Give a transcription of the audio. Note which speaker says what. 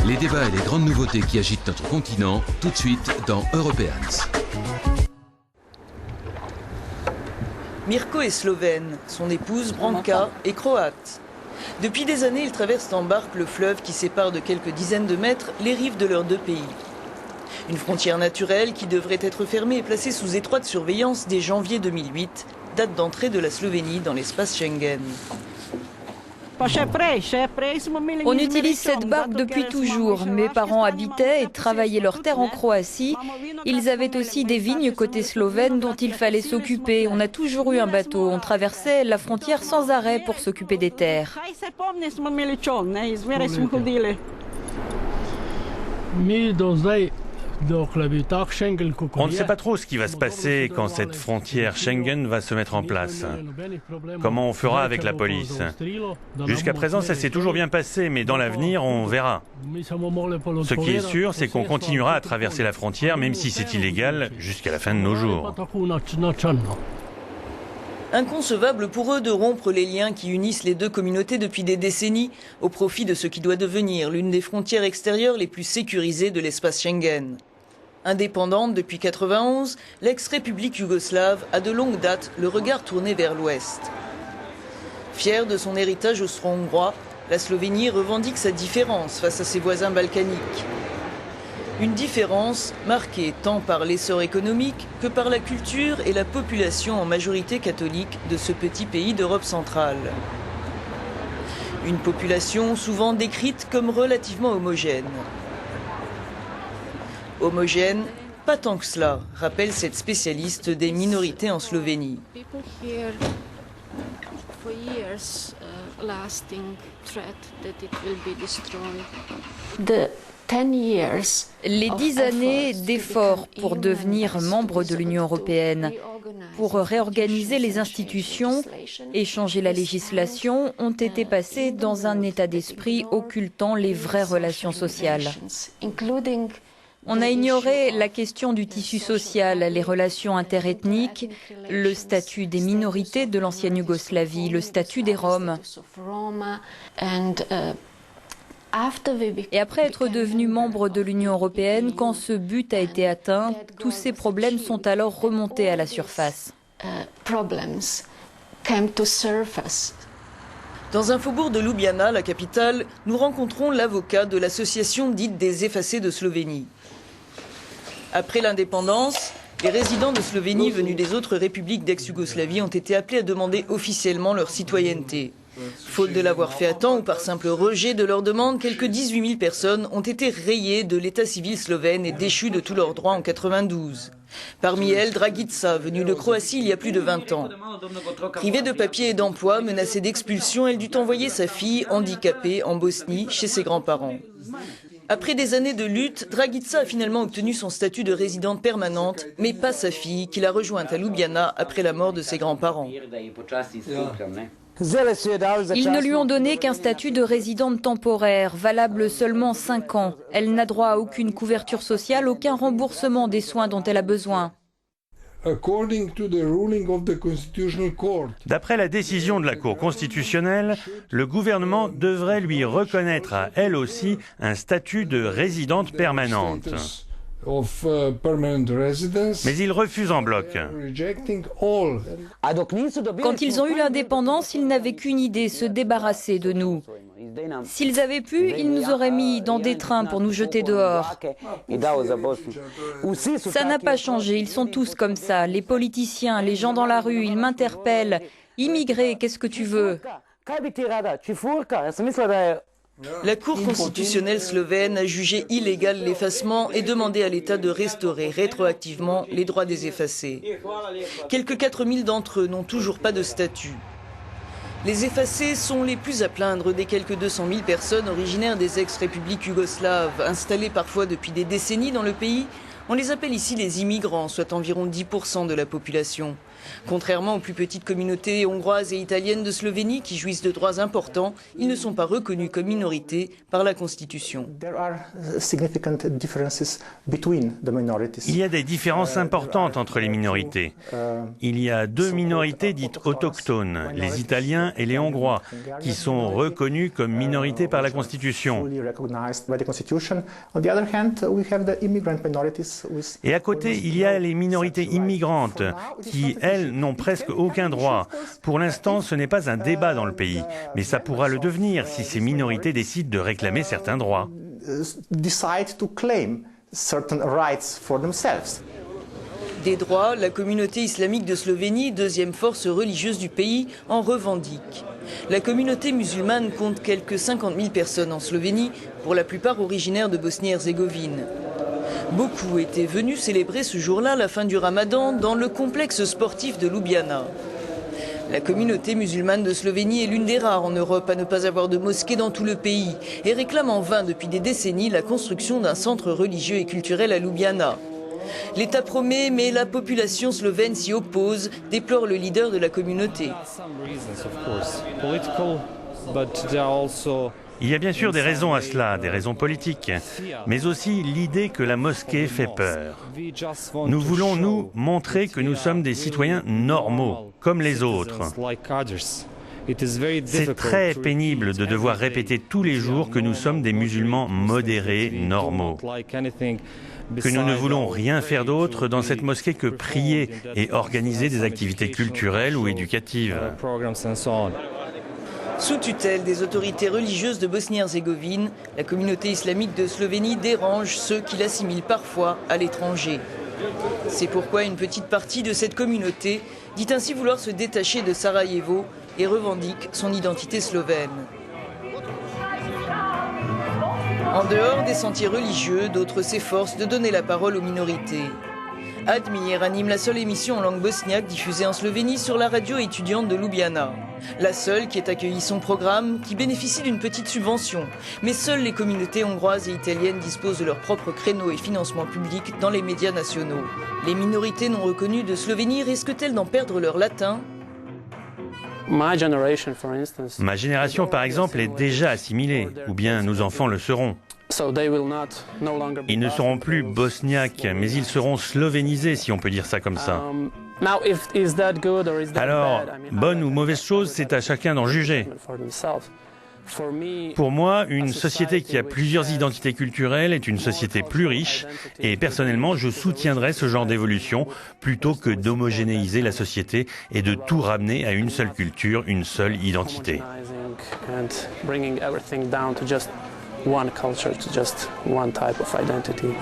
Speaker 1: Les débats et les grandes nouveautés qui agitent notre continent, tout de suite dans Europeans.
Speaker 2: Mirko est slovène, son épouse Branka est croate. Depuis des années, ils traversent en barque le fleuve qui sépare de quelques dizaines de mètres les rives de leurs deux pays. Une frontière naturelle qui devrait être fermée et placée sous étroite surveillance dès janvier 2008, date d'entrée de la Slovénie dans l'espace Schengen.
Speaker 3: On utilise cette barque depuis toujours. Mes parents habitaient et travaillaient leur terre en Croatie. Ils avaient aussi des vignes côté slovène dont il fallait s'occuper. On a toujours eu un bateau. On traversait la frontière sans arrêt pour s'occuper des terres.
Speaker 4: On ne sait pas trop ce qui va se passer quand cette frontière Schengen va se mettre en place. Comment on fera avec la police? Jusqu'à présent, ça s'est toujours bien passé, mais dans l'avenir, on verra. Ce qui est sûr, c'est qu'on continuera à traverser la frontière, même si c'est illégal, jusqu'à la fin de nos jours.
Speaker 2: Inconcevable pour eux de rompre les liens qui unissent les deux communautés depuis des décennies, au profit de ce qui doit devenir l'une des frontières extérieures les plus sécurisées de l'espace Schengen. Indépendante depuis 1991, l'ex-république yougoslave a de longue date le regard tourné vers l'ouest. Fière de son héritage austro-hongrois, la Slovénie revendique sa différence face à ses voisins balkaniques. Une différence marquée tant par l'essor économique que par la culture et la population en majorité catholique de ce petit pays d'Europe centrale. Une population souvent décrite comme relativement homogène. Homogène, pas tant que cela, rappelle cette spécialiste des minorités en Slovénie.
Speaker 3: Les 10 années d'efforts pour devenir membre de l'Union européenne, pour réorganiser les institutions et changer la législation ont été passées dans un état d'esprit occultant les vraies relations sociales. On a ignoré la question du tissu social, les relations interethniques, le statut des minorités de l'ancienne Yougoslavie, le statut des Roms. Et après être devenu membre de l'Union européenne, quand ce but a été atteint, tous ces problèmes sont alors remontés à la surface.
Speaker 2: Dans un faubourg de Ljubljana, la capitale, nous rencontrons l'avocat de l'association dite des effacés de Slovénie. Après l'indépendance, les résidents de Slovénie venus des autres républiques d'ex-Yougoslavie ont été appelés à demander officiellement leur citoyenneté. Faute de l'avoir fait à temps ou par simple rejet de leur demande, quelques 18 000 personnes ont été rayées de l'état civil slovène et déchues de tous leurs droits en 1992. Parmi elles, Dragica, venue de Croatie il y a plus de 20 ans. Privée de papiers et d'emploi, menacée d'expulsion, elle dut envoyer sa fille handicapée en Bosnie chez ses grands-parents. Après des années de lutte, Dragica a finalement obtenu son statut de résidente permanente, mais pas sa fille, qui l'a rejointe à Ljubljana après la mort de ses grands-parents.
Speaker 3: Ils ne lui ont donné qu'un statut de résidente temporaire, valable seulement 5 ans. Elle n'a droit à aucune couverture sociale, aucun remboursement des soins dont elle a besoin.
Speaker 4: D'après la décision de la Cour constitutionnelle, le gouvernement devrait lui reconnaître à elle aussi un statut de résidente permanente. Mais il refuse en bloc.
Speaker 3: Quand ils ont eu l'indépendance, ils n'avaient qu'une idée, se débarrasser de nous. S'ils avaient pu, ils nous auraient mis dans des trains pour nous jeter dehors. Ça n'a pas changé, ils sont tous comme ça. Les politiciens, les gens dans la rue, ils m'interpellent. Immigré, qu'est-ce que tu veux?
Speaker 2: La Cour constitutionnelle slovène a jugé illégal l'effacement et demandé à l'État de restaurer rétroactivement les droits des effacés. Quelques 4000 d'entre eux n'ont toujours pas de statut. Les effacés sont les plus à plaindre des quelques 200 000 personnes originaires des ex-républiques yougoslaves, installées parfois depuis des décennies dans le pays. On les appelle ici les immigrants, soit environ 10% de la population. Contrairement aux plus petites communautés hongroises et italiennes de Slovénie qui jouissent de droits importants, ils ne sont pas reconnus comme minorité par la Constitution.
Speaker 4: Il y a des différences importantes entre les minorités. Il y a deux minorités dites autochtones, les Italiens et les Hongrois, qui sont reconnus comme minorités par la Constitution. Et à côté, il y a les minorités immigrantes, qui, elles, n'ont presque aucun droit. Pour l'instant, ce n'est pas un débat dans le pays, mais ça pourra le devenir si ces minorités décident de réclamer certains droits.
Speaker 2: Des droits, la communauté islamique de Slovénie, deuxième force religieuse du pays, en revendique. La communauté musulmane compte quelques 50 000 personnes en Slovénie, pour la plupart originaires de Bosnie-Herzégovine. Beaucoup étaient venus célébrer ce jour-là la fin du Ramadan dans le complexe sportif de Ljubljana. La communauté musulmane de Slovénie est l'une des rares en Europe à ne pas avoir de mosquée dans tout le pays et réclame en vain depuis des décennies la construction d'un centre religieux et culturel à Ljubljana. L'État promet, mais la population slovène s'y oppose, déplore le leader de la communauté.
Speaker 4: Il y a bien sûr des raisons à cela, des raisons politiques, mais aussi l'idée que la mosquée fait peur. Nous voulons, nous, montrer que nous sommes des citoyens normaux, comme les autres. C'est très pénible de devoir répéter tous les jours que nous sommes des musulmans modérés, normaux. Que nous ne voulons rien faire d'autre dans cette mosquée que prier et organiser des activités culturelles ou éducatives.
Speaker 2: Sous tutelle des autorités religieuses de Bosnie-Herzégovine, la communauté islamique de Slovénie dérange ceux qui l'assimilent parfois à l'étranger. C'est pourquoi une petite partie de cette communauté dit ainsi vouloir se détacher de Sarajevo et revendique son identité slovène. En dehors des sentiers religieux, d'autres s'efforcent de donner la parole aux minorités. Admir anime la seule émission en langue bosniaque diffusée en Slovénie sur la radio étudiante de Ljubljana. La seule qui ait accueilli son programme, qui bénéficie d'une petite subvention. Mais seules les communautés hongroises et italiennes disposent de leurs propres créneaux et financements publics dans les médias nationaux. Les minorités non reconnues de Slovénie risquent-elles d'en perdre leur latin ?
Speaker 4: Ma génération, par exemple, est déjà assimilée, ou bien nos enfants le seront. Ils ne seront plus bosniaques, mais ils seront slovénisés, si on peut dire ça comme ça. Alors, bonne ou mauvaise chose, c'est à chacun d'en juger. Pour moi, une société qui a plusieurs identités culturelles est une société plus riche et personnellement, je soutiendrais ce genre d'évolution plutôt que d'homogénéiser la société et de tout ramener à une seule culture, une seule identité.
Speaker 5: One culture to just one type of identity.